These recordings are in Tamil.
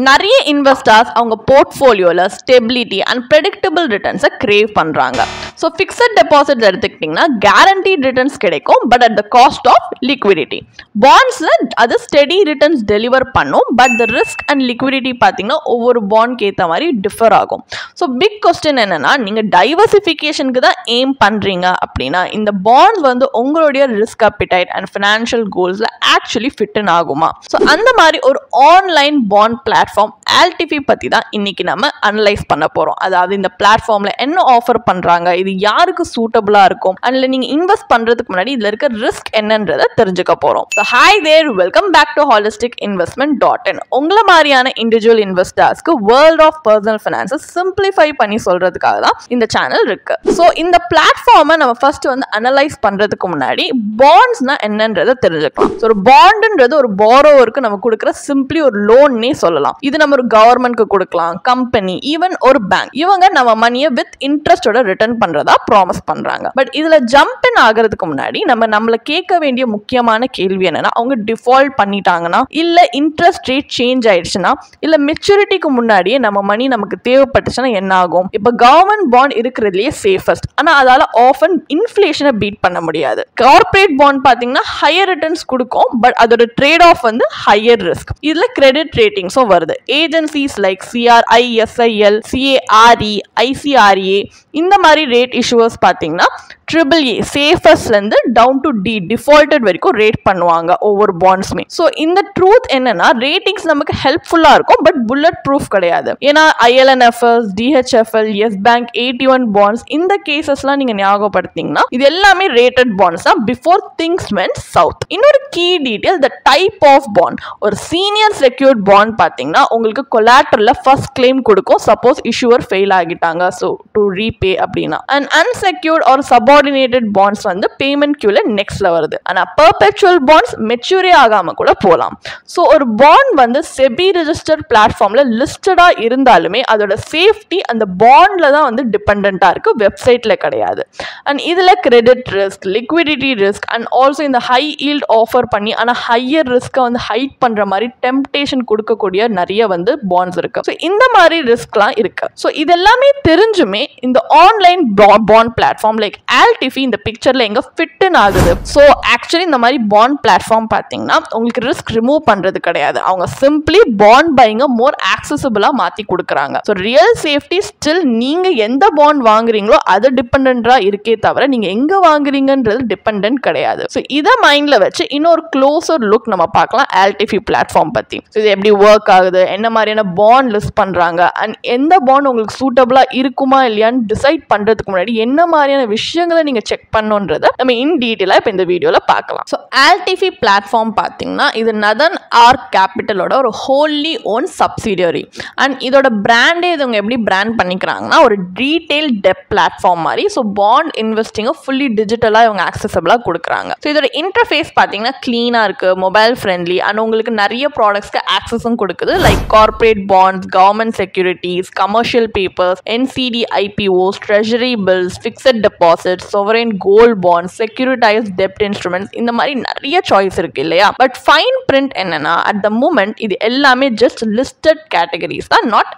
நிறைய இன்வெஸ்டர்ஸ் அவங்க போர்ட்ஃபோலியோல ஸ்டெபிலிட்டி அண்ட் ப்ரெடிக்டபிள் ரிட்டர்ன்ஸை கிரேவ் பண்றாங்க. ஸோ ஃபிக்ஸட் டெபாசிட் எடுத்துக்கிட்டிங்கன்னா கேரண்டீட் ரிட்டர்ன்ஸ் கிடைக்கும், but at the cost of liquidity. பாண்ட்ஸ்ல அது ஸ்டெடி ரிட்டர்ன்ஸ் டெலிவர் பண்ணும், but the risk and liquidity பார்த்தீங்கன்னா ஒவ்வொரு பாண்ட்க்கு ஏற்ற மாதிரி டிஃபர் ஆகும். ஸோ பிக் கொஸ்டின் என்னன்னா, நீங்க டைவர்சிஃபிகேஷனுக்கு தான் எய்ம் பண்றீங்க அப்படின்னா இந்த பாண்ட்ஸ் வந்து உங்களுடைய ரிஸ்க் அப்பிடைட் அண்ட் ஃபினான்ஷியல் கோல்ஸ்ல ஆக்சுவலி ஃபிட் ஆகுமா? ஸோ அந்த மாதிரி ஒரு ஆன்லைன் பாண்ட் பிளாட்ஃபார்ம் ஆல்டிஃபி பத்தி தான் இன்னைக்கு நம்ம அனலைஸ் பண்ண போறோம். அதாவது இந்த பிளாட்ஃபார்ம்ல என்ன ஆஃபர் பண்றாங்க, இது யாருக்கு சூட்டபிளா இருக்கும், அதுல நீங்க இன்வெஸ்ட் பண்றதுக்கு முன்னாடி இதுல இருக்க ரிஸ்க் என்னன்றதை தெரிஞ்சுக்க போறோம். So hi there, welcome back to holisticinvestment.in. உங்களை மாதிரியான இண்டிவிஜுவல் இன்வெஸ்டர்ஸ்க்கு வேர்ல்ட் ஆஃப் பர்சனல் ஃபைனான்ஸை சிம்பிளிஃபை பண்ணி சொல்றதுக்காக தான் இந்த சேனல் இருக்கு. ஸோ இந்த பிளாட்ஃபார்மை நம்ம ஃபர்ஸ்ட் வந்து அனலைஸ் பண்றதுக்கு முன்னாடி பாண்ட்ஸ்னா என்னன்றதை தெரிஞ்சுக்கலாம். ஒரு பாண்டுன்றது ஒரு பாரோவருக்கு நம்ம கொடுக்குற சிம்பிளி ஒரு லோன்னே சொல்லலாம். இது நம்ம ஒரு கவர்மெண்ட்க்கு கொடுக்கலாம், கம்பெனி, ஈவன் ஒரு பேங்க். இவங்க நம்ம மணியை வித் இன்ட்ரெஸ்டோட ரிட்டர்ன் பண்றதா ப்ராமிஸ் பண்றாங்க. பட் இதுல ஜம்ப் இன் ஆகிறதுக்கு முன்னாடி நம்மள கேட்க வேண்டிய முக்கியமான கேள்வி என்னன்னா, அவங்க டிஃபால்ட் பண்ணிட்டாங்கன்னா, இல்ல இன்ட்ரெஸ்ட் ரேட் சேஞ்ச் ஆயிடுச்சுன்னா, இல்ல மெச்சூரிட்டிக்கு முன்னாடியே நம்ம மணி நமக்கு தேவைப்பட்டுச்சுன்னா என்ன ஆகும்? இப்ப கவர்மெண்ட் பாண்ட் இருக்கிறதுலயே சேஃபஸ்ட், ஆனா அதால ஆஃபன் இன்ஃபிளேஷனை பீட் பண்ண முடியாது. கார்பரேட் பாண்ட் பாத்தீங்கன்னா ஹையர் ரிட்டர்ன்ஸ் கொடுக்கும், பட் அதோட ட்ரேட் ஆஃப் வந்து ஹையர் ரிஸ்க். இதுல கிரெடிட் ரேட்டிங்ஸும் வருது. Agencies like CRI, SIL, CARE, ICRA இந்த மாதிரி ரேட் இஷ்யூவர்ஸ் பார்த்தீங்கன்னா AAA சேஃபஸ்ட்லேருந்து டவுன் டு D டிஃபால்ட்டட் வரைக்கும் ரேட் பண்ணுவாங்க ஒவ்வொரு பாண்ட்ஸுமே. ஸோ இந்த ட்ரூத் என்னன்னா, ரேட்டிங்ஸ் நமக்கு ஹெல்ப்ஃபுல்லாக இருக்கும், பட் புல்லட் ப்ரூஃப் கிடையாது. ஏன்னா ILNFS, DHFL, Yes Bank, 81 bonds இந்த கேசஸ்லாம் நீங்கள் ஞாபகப்படுத்திங்கன்னா இது எல்லாமே ரேட்டட் பாண்ட்ஸ் தான் பிஃபோர் திங்ஸ் வென்ட் சவுத். இன்னொரு key detail, the type of bond. ஒரு சீனியர் செக்யூர்ட் பாண்ட் பார்த்தீங்கன்னா உங்களுக்கு கொலாட்டரல்ல ஃபர்ஸ்ட் கிளைம் கொடுக்கும் சப்போஸ் இஷ்யூவர் ஃபெயில் ஆகிட்டாங்க, ஸோ டு ரீபே அப்படின்னா. And unsecured or subordinated bonds வந்து பேமெண்ட் கியூல நெக்ஸ்ட்ல வருது. ஆனா பெர்பெச்சுவல் பாண்ட்ஸ் மெச்சூரே ஆகாம கூட போகலாம். ஸோ ஒரு பாண்ட் வந்து செபி ரெஜிஸ்டர்ட் பிளாட்ஃபார்ம்ல லிஸ்டடா இருந்தாலுமே அதோட சேஃப்டி அந்த பாண்ட்ல தான் வந்து டிபெண்டா இருக்கு, வெப்சைட்ல கிடையாது. அண்ட் இதுல credit risk, liquidity risk and also இந்த ஹை ஈல்ட் ஆஃபர் பண்ணி ஆனா ஹையர் ரிஸ்கை வந்து ஹைட் பண்ற மாதிரி டெம்ப்டேஷன் கொடுக்கக்கூடிய நிறைய வந்து பாண்ட்ஸ் இருக்கு. ஸோ இந்த மாதிரி ரிஸ்க்லாம் இருக்கு. ஸோ இதெல்லாமே தெரிஞ்சுமே இந்த ஆன்லைன் பாண்ட் பிளாட்ஃபார்ம் லைக் ஆல்டிஃபி இந்த பிக்சர்ல எங்க ஃபிட் ஆகுது. ஸோ ஆக்சுவலி இந்த மாதிரி பாண்ட் பிளாட்ஃபார்ம் பார்த்தீங்கன்னா உங்களுக்கு ரிஸ்க் ரிமூவ் பண்றது கிடையாது. அவங்க சிம்பிளி பாண்ட் பையிங்க மோர் ஆக்சசிபிளா மாத்தி கொடுக்குறாங்க. ஸோ ரியல் சேஃப்டி ஸ்டில் நீங்க எந்த பாண்ட் வாங்குறீங்களோ அது டிபெண்டா இருக்கே தவிர நீங்க எங்க வாங்குறீங்கன்றது டிபெண்டன்ட் கிடையாது. ஸோ இதை மைண்ட்ல வச்சு இன்னொரு க்ளோசர் லுக் நம்ம பார்க்கலாம் ஆல்டிஃபி பிளாட்ஃபார்ம் பத்தி. இது எப்படி ஒர்க் ஆகுது, என்ன மாதிரியான பாண்ட் லிஸ்ட் பண்றாங்க, அண்ட் எந்த பாண்ட் உங்களுக்கு சூட்டபிளா இருக்குமா இல்லையான்னு டிசைட் பண்றதுக்கு முன்னாடி என்ன மாதிரியான விஷயங்களை நீங்க செக் பண்ணுன்றத நம்ம இன் டீடைலா இப்ப இந்த வீடியோல பார்க்கலாம். ஸோ ஆல்டிஃபி பிளாட்ஃபார்ம் பார்த்தீங்கன்னா இது நதன் ஆர்க் கேபிட்டலோட ஒரு ஹோல்லி ஓன் சப்சிடியரி. அண்ட் இதோட பிராண்டே இவங்க எப்படி பிராண்ட் பண்ணிக்கிறாங்கன்னா ஒரு ரீட்டைல் டெப் பிளாட்ஃபார்ம் மாதிரி. ஸோ பாண்ட் இன்வெஸ்டிங்கை ஃபுல்லி டிஜிட்டலா இவங்க ஆக்சசபிளா கொடுக்குறாங்க. ஸோ இதோட இன்டர்ஃபேஸ் பார்த்தீங்கன்னா கிளீனா இருக்கு, மொபைல் ஃப்ரெண்ட்லி அண்ட் உங்களுக்கு நிறைய ப்ராடக்ட்ஸ்க்கு ஆக்சஸும் கொடுக்குது. Like corporate bonds, government securities, commercial papers, NCD IPOs, treasury bills, fixed deposit, sovereign gold bonds, securitized debt instruments இந்த மாதிரி நிறைய சாய்ஸ் இருக்கு இல்லையா? பட் ஃபைன் பிரிண்ட் என்னன்னா அட் த மூமெண்ட் இது எல்லாமே ஜஸ்ட் லிஸ்டட் கேட்டகரிஸ் தான், not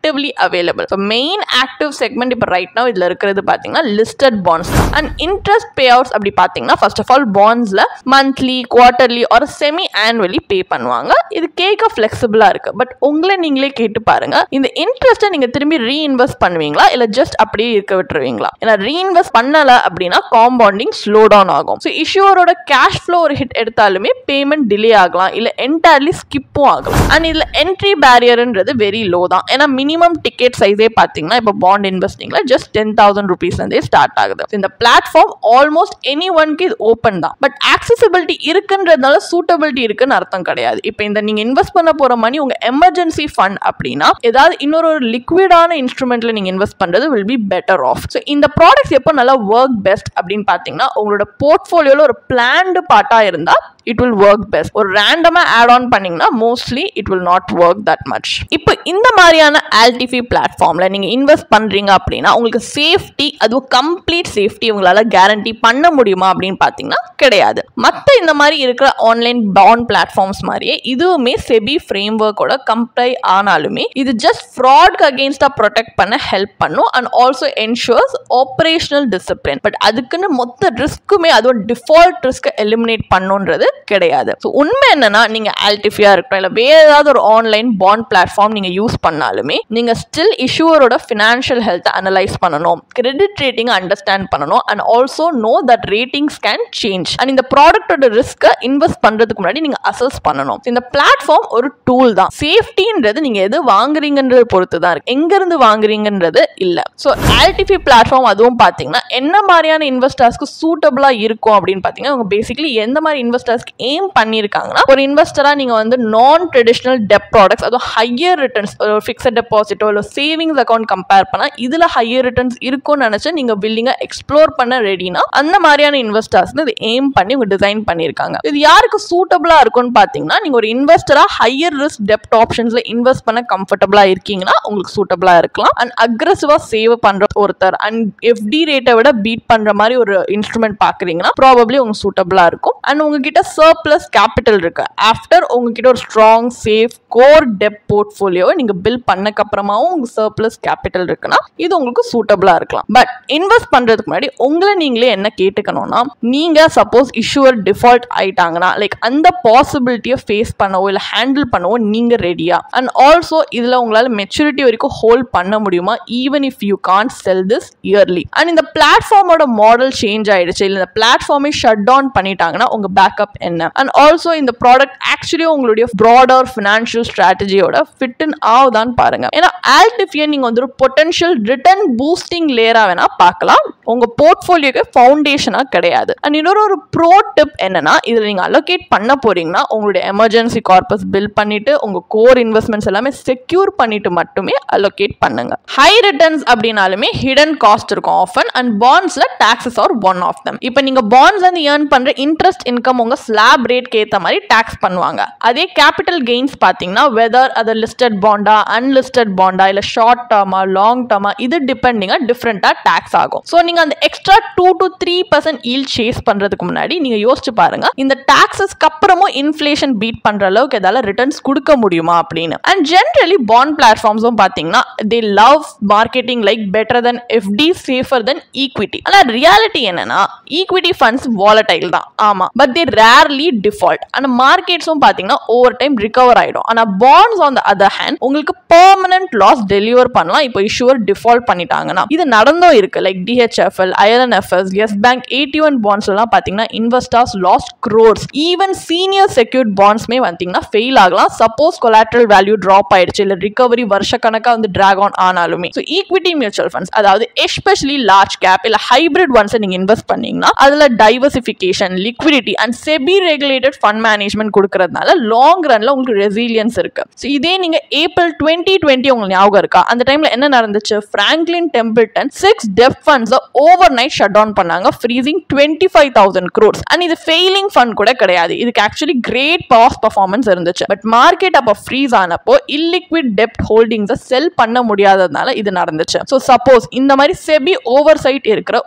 actively available. So main active segment இப்ப right now இதுல இருக்கிறது பாத்தீங்கன்னா listed bonds and interest payouts. அப்படி பாத்தீங்கன்னா first of all bondsல monthly, quarterly or semi annually pay பண்ணுவாங்க. இது கேட்க flexible-ஆ இருக்கு. பட் உங்களை நீங்களே கேட்டு பாருங்க, இந்த இன்ட்ரெஸ்ட்டை நீங்க திரும்பி ரீஇன்வெஸ்ட் பண்ணுவீங்களா இல்ல ஜஸ்ட் அப்படியே இருக்க விட்டுருவீங்களா? ஏன்னா ரீஇன்வெஸ்ட் பண்ணல அப்படின்னா காம்பவுண்டிங் ஸ்லோ டவுன் ஆகும். ஸோ இஷ்யூரோட கேஷ் ஃப்ளோ ஒரு ஹிட் எடுத்தாலுமே பேமெண்ட் டிலே ஆகலாம், இல்ல என்டையர்லி ஸ்கிப்பும் ஆகலாம். அண்ட் இதுல என்ட்ரி பேரியர்ன்றது வெரி லோ தான். ஏன்னா மினிமம் டிக்கெட் சைஸே பார்த்தீங்கன்னா இப்போ பாண்ட் இன்வெஸ்டிங்ல ஜஸ்ட் 10,000 rupeesலேருந்தே ஸ்டார்ட் ஆகுது. இந்த பிளாட்ஃபார்ம் ஆல்மோஸ்ட் எனி ஒன்க்கு இது ஓப்பன் தான். பட் ஆக்சசிபிலிட்டி இருக்குன்றதுனால சூட்டபிலிட்டி இருக்குன்னு அர்த்தம் கிடையாது. இப்போ இந்த நீங்க இன்வெஸ்ட் பண்ண போற மணி உங்க எமர்ஜென்சி ஃபண்ட் அப்படின்னா ஏதாவது இன்னொரு லிக்விடான இன்ஸ்ட்ருமெண்ட்ல நீங்க இன்வெஸ்ட் பண்றது will be better off. So இந்த ப்ராடக்ட்ஸ் எப்போ நல்லா ஒர்க் பெஸ்ட் அப்படின்னு பார்த்தீங்கன்னா உங்களோட போர்ட்ஃபோலியோல ஒரு பிளான்டு பார்ட்டா இருந்தா it will work best. ஒரு ரேண்டமா ஆட் ஆன் பண்ணீங்கன்னா mostly it will not work that much. இப்போ இந்த மாதிரியான AltFi பிளாட்ஃபார்ம்ல நீங்க இன்வெஸ்ட் பண்றீங்க அப்படின்னா உங்களுக்கு சேஃப்டி, அதுவும் கம்ப்ளீட் சேஃப்டி உங்களால கேரண்டி பண்ண முடியுமா அப்படின்னு பாத்தீங்கன்னா கிடையாது. மற்ற இந்த மாதிரி இருக்கிற ஆன்லைன் பாண்ட் பிளாட்ஃபார்ம்ஸ் மாதிரியே இதுவுமே செபி ஃப்ரேம் ஒர்க்கோட கம்ப்ளை ஆனாலுமே இது ஜஸ்ட் ஃப்ராட்க்கு அகேன்ஸ்டா ப்ரொடெக்ட் பண்ண ஹெல்ப் பண்ணும் and also ensures operational discipline. But அதுக்குன்னு மொத்த ரிஸ்க்குமே அதுவும் டிஃபால்ட் ரிஸ்க் எலிமினேட் பண்ணுன்றது கிடையாது. ஸோ உண்மை என்னன்னா நீங்க AltFiயா இருக்கட்டும் இல்லை வேற ஏதாவது ஒரு ஆன்லைன் பாண்ட் பிளாட்ஃபார்ம் நீங்க யூஸ் பண்ணாலுமே நீங்க ஸ்டில் இஷ்யூவரோட ஃபினான்ஷியல் ஹெல்த் அனலைஸ் பண்ணணும், கிரெடிட் ரேட்டிங் அண்டர்ஸ்டாண்ட் பண்ணணும் and also know that ratings can change and இந்த ப்ராடக்டோட ரிஸ்க்கை இன்வெஸ்ட் பண்றதுக்கு முன்னாடி நீங்க அசஸ் பண்ணணும். இந்த பிளாட்ஃபார்ம் ஒரு டூல் தான். சேஃப்டின்றது நீங்க எது வாங்குறீங்கன்றது பொறுத்து தான் இருக்கு, எங்க இருந்து வாங்குறீங்கன்றது இல்ல. ஸோ AltFi பிளாட்ஃபார்ம் அதுவும் பாத்தீங்கன்னா என்ன மாதிரியான இன்வெஸ்டர்ஸ்க்கு சூட்டபிளா இருக்கும் அப்படின்னு பாத்தீங்கன்னா அவங்க பேசிக்கலி எந்த மாதிரி இன்வெஸ்டர்ஸ்க்கு எய்ம் பண்ணிருக்காங்கன்னா ஒரு இன்வெஸ்டரா நீங்க வந்து நான் ட்ரெடிஷனல் டெப் ப்ராடக்ட்ஸ் அதுவும் ஹையர் ரிட்டர்ன்ஸ் ஒரு ஃபிக்ஸட் டெபாசிட்டோ இல்லை சேவிங்ஸ் அக்கௌண்ட் கம்பேர் பண்ணா இதுல ஹையர் ரிட்டர்ன்ஸ் இருக்கும்னு நினைச்சு நீங்க பில்லிங்கை எக்ஸ்ப்ளோர் பண்ண ரெடினா அந்த மாதிரியான இன்வெஸ்டர்ஸ் இது எய்ம் பண்ணி உங்க டிசைன் பண்ணிருக்காங்க. இது யாருக்கு சூட்டபிளா இருக்கும்னு பாத்தீங்கன்னா நீங்க ஒரு இன்வெஸ்டரா ஹையர் ரிஸ்க் டெப்ட் ஆப்ஷன்ஸ்ல இன்வெஸ்ட் பண்ண கம்ஃபர்டபிளா இருக்கீங்கன்னா உங்களுக்கு சூட்டபிளா இருக்கலாம். அண்ட் அக்ரெசிவா சேவ் பண்ற ஒருத்தர் அண்ட் FD ரேட்டை விட பீட் பண்ற மாதிரி ஒரு இன்ஸ்ட்ருமெண்ட் பாக்குறீங்கன்னா ப்ராபப்ளி உங்களுக்கு சூட்டபிளா இருக்கும். அண்ட் உங்ககிட்ட சர்ப்ளஸ் கேபிட்டல் இருக்கு ஆஃப்டர் உங்ககிட்ட ஒரு strong safe core debt portfolio நீங்க பில் பண்ணக்கு அப்புறமாவும் உங்க சர்ப்ளஸ் கேபிட்டல் இருக்குன்னா இது உங்களுக்கு சூட்டபிளா இருக்கலாம். பட் இன்வெஸ்ட் பண்றதுக்கு முன்னாடி உங்களை நீங்களே என்ன கேட்டுக்கணும்னா நீங்க சப்போஸ் இஷ்யூவர் டிஃபால்ட் ஆயிட்டாங்கன்னா லைக் அந்த பாசிபிலிட்டியை ஃபேஸ் பண்ணவோ இல்லை ஹேண்டில் பண்ணவோ நீங்க ரெடியா அண்ட் ஆல்சோ இதுல உங்களால மெச்சூரிட்டி வரைக்கும் ஹோல்ட் பண்ண முடியுமா even if you can't sell this early. And இந்த பிளாட்ஃபார்மோட மாடல் சேஞ்ச் ஆயிடுச்சு இல்லை இந்த பிளாட்ஃபார்மை ஷட் டவுன் பண்ணிட்டாங்கன்னா உங்க பேக்கப் என்ன அண்ட் ஆல்சோ இந்த ப்ராடக்ட் ஆக்சுவலி உங்களுடைய ப்ராடர் ஃபினான்ஷியல் ஸ்ட்ராட்டஜியோட ஃபிட் இன் ஆகுதான்னு பாருங்க. ஏன்னா AltFi நீங்க வந்து ஒரு பொட்டன்ஷியல் ரிட்டர்ன் பூஸ்டிங் லேயரா வேணா பார்க்கலாம், உங்க போர்ட்ஃபோலியோக்கு ஃபவுண்டேஷனா கிடையாது. அண்ட் இன்னொரு ஒரு ப்ரோ டிப் என்னன்னா இதுல நீங்க அலோகேட் பண்ண போறீங்கன்னா உங்களுடைய எமர்ஜென்சி கார்பஸ் பில் பண்ணிட்டு உங்க கோர் இன்வெஸ்ட்மெண்ட்ஸ் எல்லாமே செக்யூர் பண்ணிட்டு மட்டுமே அலோகேட் பண்ணுங்க. ஹை ரிட்டர்ன்ஸ் அப்படின்னாலுமே ஹிடன் காஸ்ட் இருக்கும் ஆஃபன் அண்ட் பாண்ட்ஸ்ல taxes are one of them. இப்போ நீங்க பாண்ட்ஸ்ல இருந்து ஏர்ன் பண்ற இன்ட்ரெஸ்ட் இன்கம் உங்க ஸ்லாப் ரேட்க்கு ஏத்த மாதிரி டாக்ஸ் பண்ணுவாங்க. அதே கேபிட்டல் கெயின்ஸ் பாத்தீங்கன்னா வெதர் அது லிஸ்டட் பாண்டா அன்லிஸ்டட் பாண்டா இல்ல ஷார்ட் டர்மா லாங் டர்மா இது டிபெண்டிங்கா டிஃபரெண்டா டாக்ஸ் ஆகும். ஸோ நீங்க அந்த எக்ஸ்ட்ரா 2 to 3% ஈல்ட் சேஸ் பண்றதுக்கு முன்னாடி நீங்க யோசிச்சு பாருங்க இந்த டாக்ஸஸ்க்கு அப்புறமும் இன்ஃபிளேஷன் பீட் பண்ற அளவுக்கு ஏதாவது ரிட்டர்ன்ஸ் கொடுக்க முடியுமா அப்படின்னு. அண்ட் ஜென்ரலி பாண்ட் பிளாட்ஃபார்ம்ஸும் பாத்தீங்கன்னா they love marketing like better then FD safer then equity. ஆனா ரியாலிட்டி என்னன்னா ஈக்விட்டி ஃபண்ட்ஸ் வாலடைல் தான் ஆமா, பட் தே ரேர்லி டிஃபால்ட். ஆனா மார்க்கெட்ஸும் பாத்தீங்கன்னா ஓவர் டைம் ரிகவர் ஆயிடும். ஆனா bonds on the other hand உங்களுக்கு பெர்மனன்ட் லாஸ் டெலிவர் பண்ணலாம் இப்போ இஷ்யூவர் டிஃபால்ட் பண்ணிட்டாங்கன்னா. இது நடந்தும் இருக்கு like DHFL, ILNFS, Yes Bank 81 bonds எல்லாம் பாத்தீங்கன்னா investors lost crores. Even senior secured பாண்ட்ஸ்மே வந்தீங்கன்னா ஃபெயில் ஆகலாம் சப்போஸ் கொலாட்ரல் வேல்யூ டிராப் ஆயிடுச்சு இல்ல ரிகவரி வருஷ கணக்கா வந்து டிராக் ஆன் ஆனாலுமே. ஸோ ஈக்விட்டி மியூச்சுவல் ஃபண்ட்ஸ் அதாவது எஸ்பெஷலி லார்ஜ் கேப் இல்ல ஹைபிரிட் ஒன்ஸ் நீங்க இன்வெஸ்ட் பண்ணீங்கன்னா அதுல diversification liquidity and SEBI regulated fund management கொடுக்கறதுனால லாங் ரன்ல உங்களுக்கு ரெசிலியன்ஸ் இருக்கு. ஸோ இதே நீங்க ஏப்ரல் 2020 உங்களுக்கு ஞாபகம் இருக்கா அந்த டைம்ல என்ன நடந்துச்சு, Franklin Templeton 6 debt funds overnight shut down பண்ணாங்க ஃப்ரீசிங் 25,000 crores. அண்ட் இது ஃபெயிலிங் ஃபண்ட் கூட கிடையாது, இதுக்கு ஆக்சுவலி கிரேட் பாஸ் பர்ஃபார்மன்ஸ் இருந்துச்சு. பட் மார்க்கெட் அப்ப ஃப்ரீஸ் ஆனப்போ இல்லிக்விட் டெப்ட் ஹோல்டிங்ஸை செல் பண்ண முடியாததுனால இது நடந்துச்சு. ஸோ சப்போஸ் இந்த மாதிரி செபி ஓவர் சைட் இருக்கிற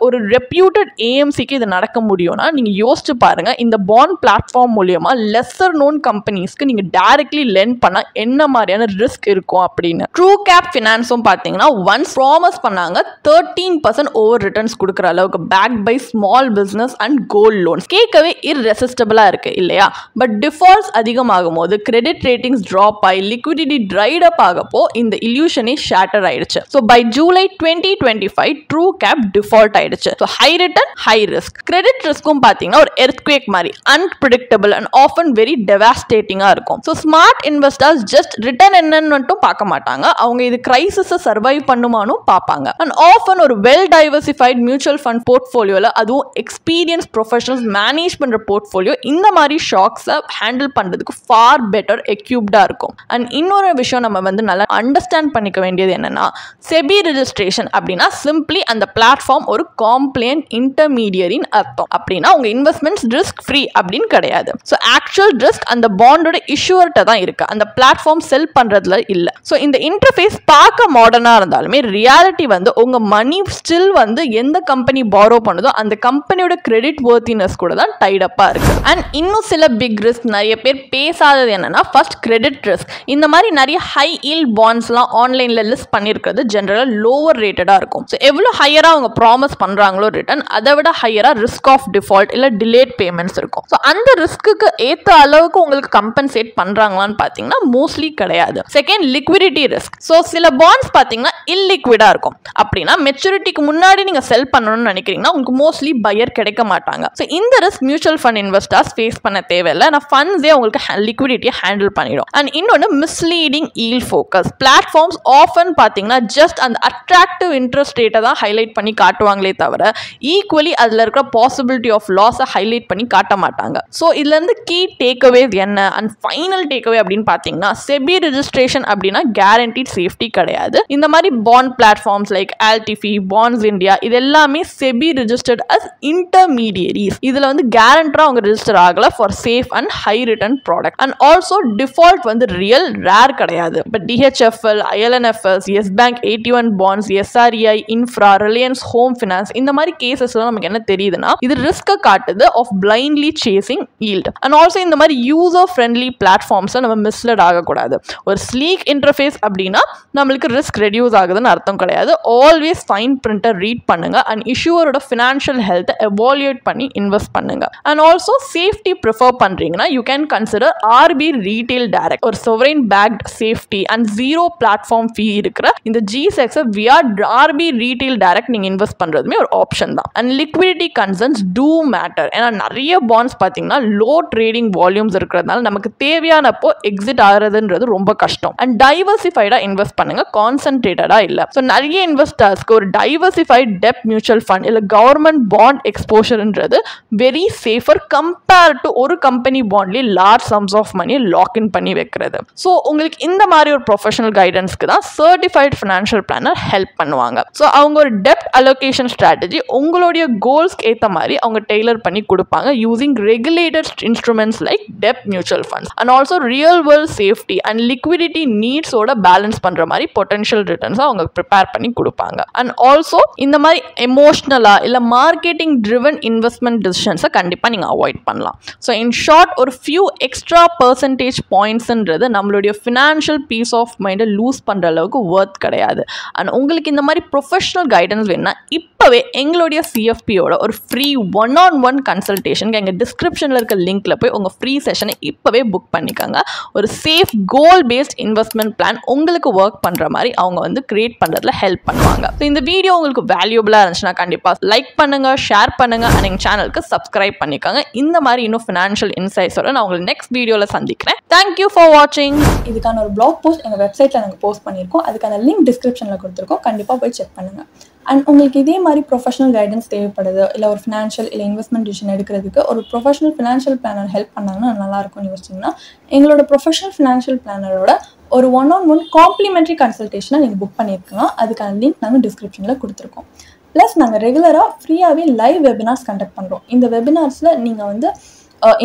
ஒரு ரெப்யூட்டட் AMCக்கு இது நடக்க முடியும்னா நீங்க யோசிச்சு பாருங்க இந்த பாண்ட் பிளாட்ஃபார்ம் மூலியமா லெஸர் நோன் கம்பெனிஸ்க்கு நீங்க டைரக்ட்லி லெண்ட் பண்ணா என்ன மாதிரியான ரிஸ்க் இருக்கும் அப்படின்னு. ட்ரூ கேப் ஃபினான்ஸும் பாத்தீங்கன்னா ஒன்ஸ் ப்ராமிஸ் பண்ணாங்க 13% ஓவர் ரிட்டர்ன்ஸ் கொடுக்குற அளவுக்கு backed by small business and gold loans. கேட்கவே இர்ரெசிஸ்டபிளா இருக்கு இல்லையா? பட் டிஃபால்ட்ஸ் அதிகமாகும் போது கிரெடிட் ரேட்டிங்ஸ் டிராப் ஆகி லிக்விடிட்டி ட்ரைட் அப் ஆகப்போ இந்த இல்யூஷனே ஷேட்டர் ஆயிடுச்சு. So by July 2025 TruCap default ஆயிடுச்சு. So high return high risk. Credit ரிஸ்க்கும் பாத்தீங்கன்னா ஒரு எர்த்குவேக் மாதிரி அன்பிரடிக்டபிள் அண்ட் ஆஃபன் வெரி டெவாஸ்டேட்டிங்கா இருக்கும். So smart investors just return என்னன்னு மட்டும் பார்க்க மாட்டாங்க, அவங்க இது கிரைசிஸை சர்வைவ் பண்ணுமானு பார்ப்பாங்க. அண்ட் ஆஃபன் ஒரு வெல் டைவர்சிஃபைட் மியூச்சுவல் ஃபண்ட் போர்ட்ஃபோலியோவில், அதுவும் எக்ஸ்பீரியன்ஸ் ப்ரொஃபஷனல்ஸ் மேனேஜ் பண்ணுற போர்ட்ஃபோலியோ இந்த மாதிரி ஷாக்ஸை ஹேண்டில் பண்ணுறதுக்கு ஃபார் பெட்டர் எக்யூப்டாக இருக்கும். அண்ட் இன்னொரு விஷயம் நம்ம வந்து நல்லா அண்டர்ஸ்டாண்ட் பண்ணிக்க வேண்டியது என்னன்னா, செபி ரெஜிஸ்ட்ரேஷன் அப்படின்னா சிம்பிளி அந்த பிளாட்ஃபார்ம் ஒரு காம்ப்ளைண்ட் இன்டர்மீடியரின் அர்த்தம். அப்படின்னா உங்க இன்வெஸ்ட்மெண்ட்ஸ் ரிஸ்க் ஃப்ரீ அப்படின்னு கிடையாது. ஸோ ஆக்சுவல் ரிஸ்க் அந்த பாண்டோட இஷ்யூவர்கிட்ட தான் இருக்கு, அந்த பிளாட்ஃபார்ம் செல் பண்றதுல இல்லை. ஸோ இந்த இன்டர்ஃபேஸ் பார்க்க மாடர்னா இருந்தாலுமே ரியாலிட்டி வந்து உங்க மணி ஸ்டில் வந்து எந்த கம்பெனி பாரோ பண்ணுதோ அந்த கம்பெனியோட கிரெடிட் வர்த்தினஸ் கூட தான் டைட் அப்பா இருக்கு. அண்ட் இன்னும் சில பிக் ரிஸ்க் நிறைய பேர் பேசாதது என்னன்னா, ஃபர்ஸ்ட் கிரெடிட் ரிஸ்க். இந்த மாதிரி நிறைய ஹை ஈல்ட் பாண்ட்ஸ்லாம் ஆன்லைன்ல லிஸ்ட் பண்ணியிருக்கிறது ஜென்ரலாக லோவர் ரேட்டடாக இருக்கும். ஸோ எவ்வளோ ஹையராக அவங்க ப்ராமிஸ் பண்ணுறாங்களோ ரிட்டர்ன், அதை விட ஹையராக ரிஸ்க் ஆஃப் டிஃபால்ட் இல்லை டிலேட் பேமெண்ட்ஸ் இருக்கும். ஸோ அந்த ரிஸ்க்கு ஏற்ற அளவுக்கு உங்களுக்கு கம்பன்சேட் பண்ணுறாங்களான்னு பார்த்தீங்கன்னா மோஸ்ட்லி கிடையாது. Second, liquidity risk. ஸோ சில பாண்ட்ஸ் பார்த்தீங்கன்னா இல்லிக்விடாக இருக்கும். அப்படின்னா மெச்சூரிட்டிக்கு முன்னாடி நீங்கள் செல் பண்ணணும்னு நினைக்கிறீங்கன்னா உங்களுக்கு மோஸ்ட்லி பையர் கிடைக்க மாட்டாங்க. ஸோ இந்த risk mutual fund investors face பண்ண தேவையில்லை. நான் ஃபண்ட்ஸே உங்களுக்கு லிக்விடிட்டியை ஹேண்டில் பண்ணிடும். அண்ட் இன்னொன்று misleading yield focus. Platforms often பார்த்தீங்கன்னா ஜஸ்ட் அந்த அட்ராக்டிவ் இன்ட்ரெஸ்ட் ரேட்டை தான் ஹைலைட் பண்ணி காட்டுவாங்களே தவிர ஈக்குவலி அதில் இருக்கிற பாசிபிலிட்டி ஆஃப் லாஸை ஹைலைட் பண்ணி காட்ட மாட்டாங்க. ஸோ இதுலேருந்து கீ டேக்அவேஸ் என்ன அண்ட் ஃபைனல் டேக்அவே அப்படின்னு பார்த்தீங்கன்னா, செபி ரெஜிஸ்ட்ரேஷன் அப்படின்னா கேரண்டீட் சேஃப்டி கிடையாது. இந்த மாதிரி bond platforms like Altifi, bonds India, இது எல்லாமே செபி ரெஜிஸ்டர்ட் அஸ் இன்டர்மீடியரிஸ். இதில் வந்து கேரண்டரா அவங்க ரெஜிஸ்டர் ஆகல far safe and high return product. And also default வந்து ரியல் ரேர் கிடையாது. But DHFL, ILNFS, Yes Bank 81 bonds, SREI, Infra, Reliance Home Finance, இந்த மாதிரி கேசஸ்ல நமக்கு என்ன தெரியுதுன்னா, இது ரிஸ்கை காட்டுது of blindly chasing yield. And also இந்த மாதிரி யூசர் ஃப்ரெண்ட்லி பிளாட்ஃபார்ம்ஸை நம்ம மிஸ்லட் ஆகக்கூடாது. ஒரு ஸ்லீக் இன்டர்ஃபேஸ் அப்படின்னா நம்மளுக்கு ரிஸ்க் ரெடியூஸ் ஆகுதுன்னு அர்த்தம் கிடையாது. ஆல்வேஸ் ஃபைன் பிரிண்டர் ரீட் பண்ணுங்க அண்ட் இஷ்யூவரோட ஃபினான்ஷியல் ஹெல்த்தை எவாலுவேட் பண்ணி இன்வெஸ்ட் பண்ணுங்க. அண்ட் ஆல்சோ சேஃப்டி ப்ரிஃபர் பண்றீங்கன்னா you can consider RBI retail direct, ஒரு sovereign backed safety and zero platform fee இருக்கிற இந்த ஜி6 வியா ஆர்பி ரீட்டெயில் டைரக்ட் நீங்க இன்வெஸ்ட் பண்றதுமே ஒரு ஆப்ஷன் தான். And liquidity concerns do matter. ஏன்னா நிறைய பாண்ட்ஸ் பார்த்தீங்கன்னா லோ ட்ரேடிங் வால்யூம்ஸ் இருக்கிறதுனால நமக்கு தேவையானப்போ எக்ஸிட் ஆகிறதுன்றது ரொம்ப கஷ்டம். அண்ட் டைவர்சிஃபைடா இன்வெஸ்ட் பண்ணுங்க, கான்சென்ட்ரேட்டடா இல்ல. ஸோ நிறைய இன்வெஸ்டர்ஸ்க்கு ஒரு டைவர்சிஃபைட் டெப்ட் மியூச்சுவல் ஃபண்ட் இல்ல கவர்மெண்ட் பாண்ட் எக்ஸ்போஷர்ன்றது வெரி சேஃபர் கம்பேர் டு ஒரு கம்பெனி பாண்ட்லேயே லார்ஜ் சம்ஸ் ஆஃப் மணியை லாக் இன் பண்ணி வைக்கிறது. ஸோ உங்களுக்கு இந்த மாதிரி ஒரு ப்ரொஃபஷனல் கைடன்ஸ்க்கு தான் சர்டிஃபைட் ஃபினான்ஷியல் பிளானர் ஹெல்ப் பண்ணுவாங்க. ஸோ அவங்க ஒரு டெப்ட் அலோகேஷன் ஸ்ட்ராட்டஜி உங்களுடைய கோல்ஸ்க்கு ஏற்ற மாதிரி அவங்க டெய்லர் பண்ணி கொடுப்பாங்க யூசிங் ரெகுலேட்டட் இன்ஸ்ட்ருமெண்ட்ஸ் லைக் டெப்ட் mutual funds. And also real world safety and liquidity நீட்ஸோட பேலன்ஸ் பண்ற மாதிரி பொட்டன்ஷியல் ரிட்டர்ன்ஸ் அவங்க ப்ரிப்பேர் பண்ணி கொடுப்பாங்க. அண்ட் ஆல்சோ இந்த மாதிரி எமோஷனலா இல்ல மார்க்கெட்டிங் ட்ரிவன் இன்வெஸ்ட்மெண்ட் டிசிஷன்ஸை கண்டிப்பாக நீங்கள் அவாய்ட் பண்ணலாம். ஸோ இன் ஷார்ட், ஒரு ஃபியூ எக்ஸ்ட்ரா பர்சன்டேஜ் பாயிண்ட்ஸ்ன்றது நம்மளுடைய ஃபினான்ஷியல் பீஸ் ஆஃப் மைண்டை லூஸ் பண்ணுற அளவுக்கு ஒர்த் கிடையாது. அண்ட் உங்களுக்கு இந்த மாதிரி ப்ரொஃபஷனல் கைடன்ஸ் வேணும்னா இப்போவே எங்களுடைய சிஎஃபியோட ஒரு ஃப்ரீ 1-on-1 கன்சல்டேஷனுக்கு எங்கள் டிஸ்கிரிப்ஷனில் இருக்க லிங்க்ல போய் உங்கள் ஃப்ரீ செஷனை இப்போவே புக் பண்ணிக்கோங்க. ஒரு சேஃப் கோல் பேஸ்ட் இன்வெஸ்ட்மெண்ட் பிளான் உங்களுக்கு ஒர்க் பண்ணுற மாதிரி அவங்க வந்து கிரியேட் பண்ணுறதுல ஹெல்ப் பண்ணுவாங்க. ஸோ இந்த வீடியோ உங்களுக்கு வேல்யூபிளாக இருந்துச்சுன்னா கண்டிப்பாக லைக் பண்ணுங்க, ஷேர் பண்ணுங்க அண்ட் எங்கள் சேனலுக்கு சப்ஸ்கிரைப் பண்ணிக்கோங்க. இந்த மாதிரி இன்னும் ஃபினான்ஷியல் இன்சைட்ஸோட நான் உங்களுக்கு நெக்ஸ்ட் வீடியோவில் சந்திக்கிறேன். தேங்க்யூ ஃபார் வாட்சிங். இதுக்கான ஒரு பிளாக் போஸ்ட் எங்கள் வெப்சைட்டில் நாங்கள் போஸ்ட் பண்ணியிருக்கோம். அதுக்கான லிங்க் டிஸ்கிரிப்ஷனில் கொடுத்துருக்கோம். கண்டிப்பாக போய் செக் பண்ணுங்கள். அண்ட் உங்களுக்கு இதே மாதிரி ப்ரொஃபஷனல் கைடன்ஸ் தேவைப்படுது, இல்லை ஒரு ஃபினான்ஷியல் இல்லை இன்வெஸ்ட்மெண்ட் டிசிஷன் எடுக்கிறதுக்கு ஒரு ப்ரொஃபஷனல் ஃபினான்ஷியல் பிளானர் ஹெல்ப் பண்ணாங்கன்னா நல்லாயிருக்கும்னு யோசிச்சிங்கன்னா எங்களோட ப்ரொஃபஷனல் ஃபினான்ஷியல் பிளானரோட ஒரு 1-on-1 காம்ப்ளிமெண்ட்ரி கன்சல்டேஷனை நீங்கள் புக் பண்ணியிருக்கலாம். அதுக்கான லிங்க் நாங்கள் டிஸ்கிரிப்ஷனில் கொடுத்துருக்கோம். ப்ளஸ் நாங்கள் ரெகுலராக ஃப்ரீயாகவே லைவ் வெபினார்ஸ் கண்டக்ட் பண்ணுறோம். இந்த வெபினார்ஸில் நீங்கள் வந்து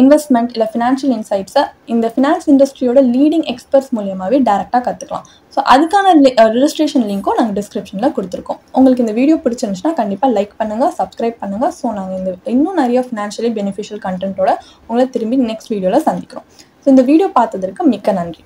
இன்வெஸ்ட்மெண்ட் இல்லை ஃபினான்ஷியல் இன்சைட்ஸை இந்த ஃபினான்ஸ் இண்டஸ்ட்ரியோட லீடிங் எக்ஸ்பர்ட்ஸ் மூலியமாகவே டேரெக்டாக கற்றுக்கலாம். ஸோ அதுக்கான ரெஜிஸ்ட்ரேஷன் லிங்க்கும் நாங்கள் டிஸ்கிரிப்ஷனில் கொடுத்துருக்கோம். உங்களுக்கு இந்த வீடியோ பிடிச்சிருந்துச்சுன்னா கண்டிப்பாக லைக் பண்ணுங்கள், சப்ஸ்கிரைப் பண்ணுங்கள். ஸோ நாங்கள் இன்னும் நிறைய ஃபினான்ஷியலி பெனிஃபிஷியல் கண்டென்ட்டோட உங்களை திரும்பி நெக்ஸ்ட் வீடியோவில் சந்திக்கிறோம். ஸோ இந்த வீடியோ பார்த்ததற்கு மிக்க நன்றி.